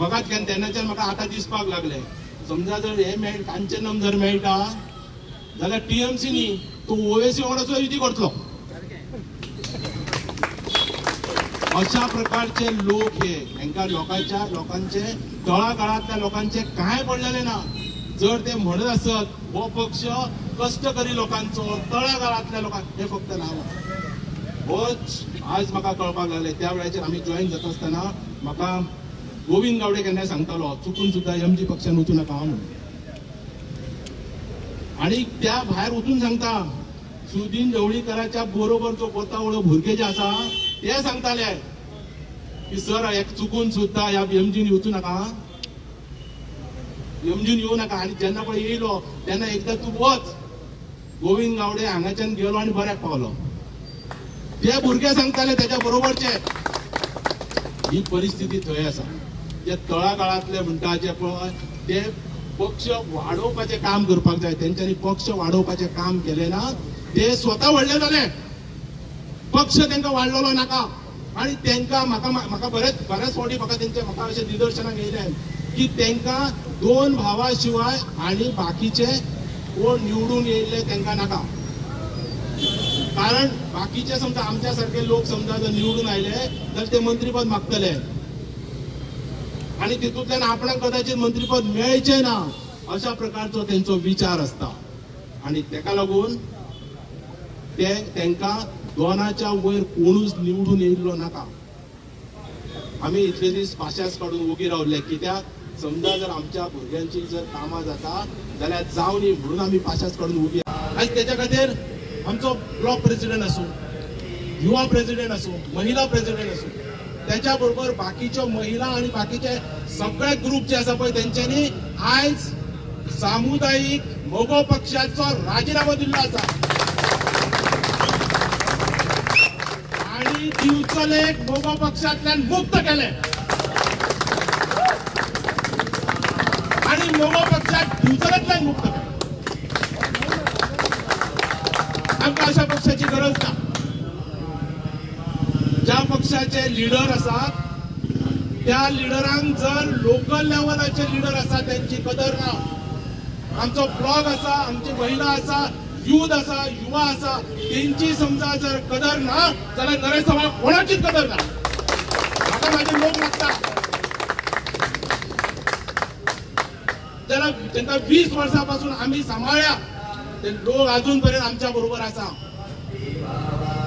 मगाच तेन्नाच्यान म्हाका आतां दिसपाक लागले समजा जर हे कांचनम जर मेळटा जाल्यार टीएमसी न्ही तो ओवेसी वांगडाचो युती करतलो. अशा प्रकारचे लोक हे हांकां लोकांचे तळागाळातल्या लोकांचे काय पडलेले ना. जर ते म्हणत असत हो पक्ष कष्टकरी लोकांचो तळागाळातल्या लोकांक हे फक्त नांव होच आज म्हाका कळपाक लागले. त्या वेळाचेर आमी जॉईन जाता आसतना म्हाका गोविंद गावडे केन्नाय सांगतालो चुकून सुद्धा एमजी पक्षान वचूं नाका म्हणून. आणि त्या भायर वचून सांगता सुदीन ढवळीकराच्या बरोबर जो गोतावळो भुरगे जे आसा ते सांगताले की सर एक चुकून सुद्धा ह्या एमजीन वचूं नाका, एमजीन येऊ नका. आणि जेन्ना पळय येयलो तेन्ना एकदा तूं वच. गोविंद गावडे हांगाच्यान गेलो आनी बऱ्याक पावलो. ते भुरगे सांगताले त्याच्या बरोबरचे. ही परिस्थिती थंय आसा. जे तळागाळातले म्हणटा जे पळय ते पक्ष वाडोवपाचे काम करपाक जाय. तेंच्यांनी पक्ष वाडोवपाचे काम केले ना. ते स्वता व्हडले जाले, पक्ष तांकां वाडलेलो नाका. आणि तांकां म्हाका बरेच फावटी म्हाका अशें निदर्शनाक येयलें की तांकां दोन भावा शिवाय आणि बाकीचे कोण निवडून येयले तांकां नाका. कारण बाकीचे समजा आमच्या सारखे लोक समजा जर निवडून आयले जाल्यार ते मंत्रीपद मागतले आणि तितूंतल्यान आपणाक कदाचित मंत्रीपद मेळचे ना अशा प्रकारचो त्यांचो विचार असता. आणि तेका लागून ते तांकां दोनाच्या वयर कोणूच निवडून येयल्लो नाका. आमी इतले दीस पाशास काडून उगी रावले. कित्याक समजा जर आमच्या भुरग्यांची जर कामां जाता जाल्यार जावं न्ही म्हणून आमी पाशास काडून उगी. आयज तेच्या खातीर आमचो ब्लॉक प्रेसिडेंट असो, युवा प्रेसिडेंट असो, महिला प्रेसिडेंट असो, त्याच्या बरोबर बाकीच्यो महिला आणि बाकीचे सगळे ग्रुप जे आसा पळय तेंच्यांनी आयज सामुदायिक मोगो पक्षाचो राजीनामो दिल्लो आसा. आणि दिवचलेक मोगो पक्षांतल्यान मुक्त केले. आणि मोगो पक्षाक दिवचलेंतल्यान मुक्त केले. आमकां अशा पक्षाची गरज ना. ज्या पक्षाचे लिडर असतात त्या लिडरांक जर लोकल लेवलाचे लिडर असतात त्यांची कदर ना. आमचो ब्लॉक असा, आमची महिला असा, युथ असा, युवा असा, त्यांची समजा जर कदर ना जाल्यार नरेश चव्हाण कोणाचीच कदर ना. म्हाका माझे लोक लागतात ज्याला तांकां 20 वर्सांपासून आम्ही सांभाळ्या ते लोक अजून पर्यंत आमच्या बरोबर असा.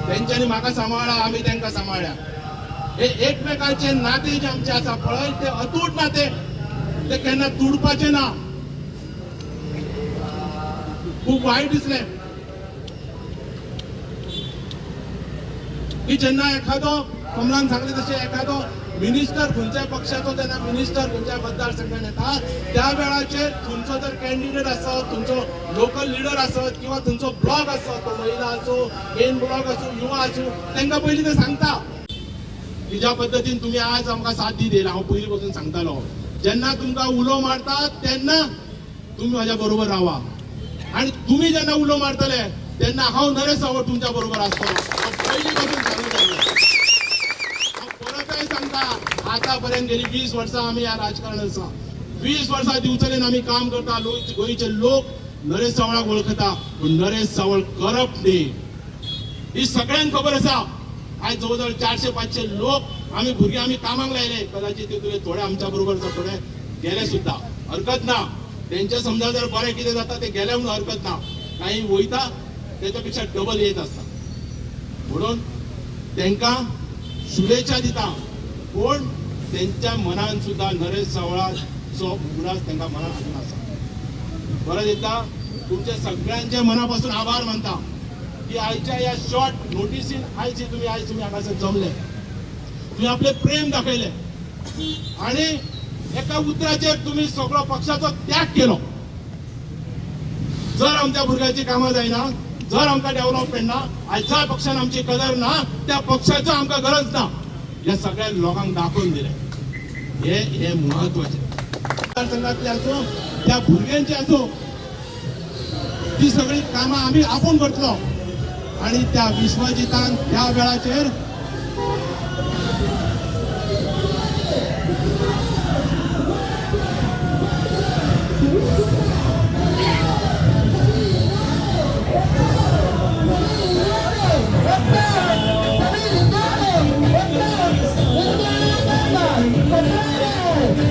त्यांच्यानी म्हाका सांभाळा, आम्ही त्यांना सांभाळ्या. हे एकमेकांचे नाते जे आमचे आसा पळय ते अतूट नाते, ते केन्ना तुडपाचे ना. खूप वाईट दिसले की जेन्ना एखादो कमलान सांगले तशें एखादो मिनिस्टर खंयच्याय पक्षाचो तेन्ना मिनिस्टर खंयच्याय मतदारसंघात येता त्या वेळाचेर तुमचो जर कॅन्डिडेट आसत, तुमचो लोकल लिडर आसत किंवा तुमचो ब्लॉक आसत, तो महिला असो, मेन ब्लॉक असो, युवा असो, तांकां पयलीं ते सांगता की ज्या पद्दतीन तुम्ही आज आमकां साथ दिली. हांव पयलीं पासून सांगतालो जेन्ना तुमकां उलो मारतात तेन्ना तुम्ही माझ्या बरोबर रावा. आणि तुम्ही जेन्ना उलो मारतले तेन्ना हांव नरेश चव्हाण तुमच्या बरोबर आसतलो. पयलीं पासून सांगत आयलो. परतय सांगता आतापर्यंत गेली 20 वर्सां आमी ह्या राजकारणांत आसा. 20 वर्सां दिवचलेन आमी काम करता. गोंयचे लोक नरेश चव्हाणाक वळखता पूण नरेश चव्हाण करप्ट न्ही ही सगळ्यांक खबर आसा. आज जवळजवळ 400-500 लोक आम्ही भुरगे आम्ही कामाक लायले. कदाचित ते थोडे आमच्या बरोबर थोडे गेले सुद्धा हरकत ना. त्यांच्या समजा जर बरें कितें जाता ते गेले म्हणून हरकत ना. काही वयता त्याच्यापेक्षा डबल येत असता. म्हणून तांकां शुभेच्छा दिता. पूण त्यांच्या मनान सुद्धा नरेश चव्हाणाचो उगडास तांकां मनान हाडून आसा. परत एकदा तुमच्या सगळ्यांचे मनापासून आभार मानता की आयच्या या शॉर्ट नोटिसीन आयज तुम्ही हांगासर जमले, तुम्ही आपले प्रेम दाखयले आणि एका उतराचेर तुम्ही सगळो पक्षाचो त्याग केलो. जर आमच्या भुरग्याची कामां जायना, जर आमकां डेव्हलपमेंट ना, आयज ज्या पक्षान आमची कदर ना त्या पक्षाचो आमकां गरज ना हे सगळ्या लोकांक दाखोवन दिले. हे महत्वाचे. मतदारसंघातले असो त्या भुरग्यांची असो ती सगळी कामां आम्ही आपूण करतलो. आणि त्या विश्वजितान त्या वेळाचेर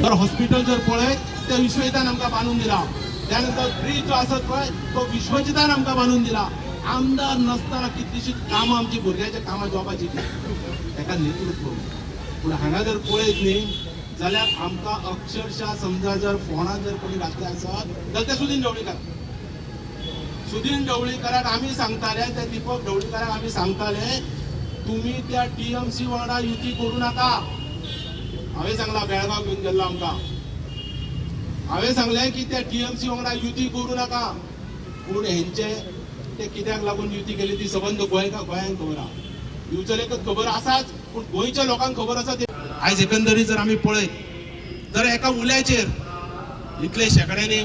तर हॉस्पिटल जर पळयत ते विश्वजितान आमकां बांदून दिला. त्यानंतर ब्रिज जो आसत पळय तो विश्वजितान आमकां बांदून दिला. आमदार नसताना कितलीशीच कामां आमची भुरग्याच्या कामां जॉबाची ताका नेतृत्व. पूण हांगा जर पळयत न्ही जाल्यार आमकां अक्षरशः समजा जर फोंडांत जर कोणी घातले आसत जाल्यार ते सुदीन ढवळीकर. सुदीन ढवळीकराक आमी सांगताले, त्या दिपक ढवळीकराक आमी सांगताले तुम्ही त्या टीएमसी वांगडा युती करू नाका. हांवें सांगला बेळगांव घेवन गेल्लो आमकां. हांवें सांगलें की त्या टीएमसी वांगडा युती करू नाका. पूण हेंचे ते कित्याक लागून युती केली ती सबंद गोंयांक खबर आहा. दिवचलेकच खबर आसाच पूण गोंयच्या लोकांक खबर आसा. आयज एकंदरीत जर आमी पळयत तर एका उल्याचेर इतले शेकड्यांनी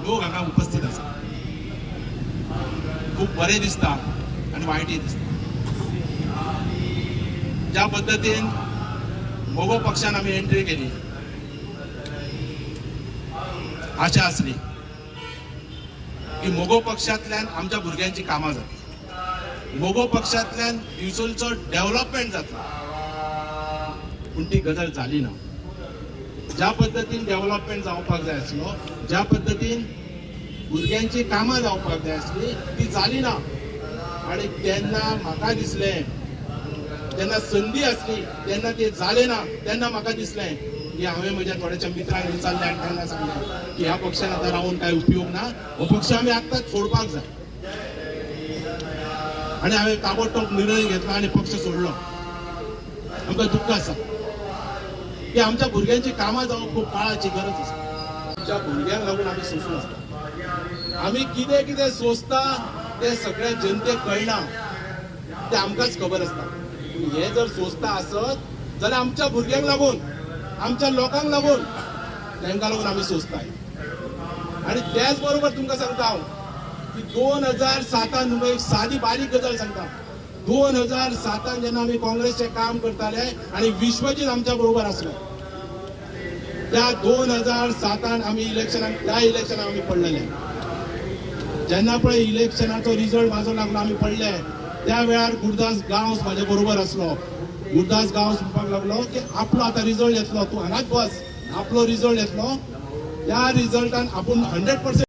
लोक हांगा उपस्थित आसा. खूब बरें दिसता आनी वायटय दिसता. ज्या पद्दतीन मोगो पक्षान आमी एंट्री केली, आशा आसली की मोगो पक्षांतल्यान आमच्या भुरग्यांची कामां जातली, मोगो पक्षांतल्यान दिवचलचो डेव्हलपमेंट जातलो. पूण ती गजाल जाली ना. ज्या पद्दतीन डेव्हलपमेंट जावपाक जाय आसलो, ज्या पद्दतीन भुरग्यांची कामां जावपाक जाय आसली ती जाली ना. आनी तेन्ना म्हाका दिसलें, जेन्ना संदी आसली तेन्ना ते जाले ना, तेन्ना म्हाका दिसलें की हांवें म्हज्या थोड्याशा मित्रांक विचारलें आनी तांकां सांगलें की ह्या पक्षान आतां रावून कांय उपयोग ना, हो पक्ष आमी आत्ताच सोडपाक जाय. आनी हांवें ताबडतोब निर्णय घेतला आनी पक्ष सोडलो. आमकां दुख्ख आसा की आमच्या भुरग्यांची कामां जावप खूब काळाची गरज आसा. आमच्या भुरग्यांक लागून आमी सोंसून आसता. आमी कितें कितें सोंसता ते सगळ्या जनतेक कळना, ते आमकांच खबर आसता. हे जर सोंसता आसत जाल्यार आमच्या भुरग्यांक लागून, आमच्या लोकांक लागून, तांकां लागून आमी सोंसताय. आनी त्याच बरोबर तुमकां सांगता हांव की 2007 न्हू, एक सादी बारीक गजाल सांगता. 2007 जेन्ना आमी काँग्रेसचे काम करताले आनी विश्वजीत आमच्या बरोबर आसलो, त्या 2007 आमी इलेक्शनाक, त्या इलेक्शनाक आमी पडलेले. जेन्ना पळय इलेक्शनाचो रिजल्ट म्हाजो लागलो आमी पडले, त्या वेळार गुरदास गांवस म्हाजे बरोबर आसलो. गुरदास गांवस म्हणपाक लागलो की आपलो आतां रिजल्ट येतलो, तूं हांगाच बस, आपलो रिजल्ट येतलो, त्या रिजल्टान आपूण 100%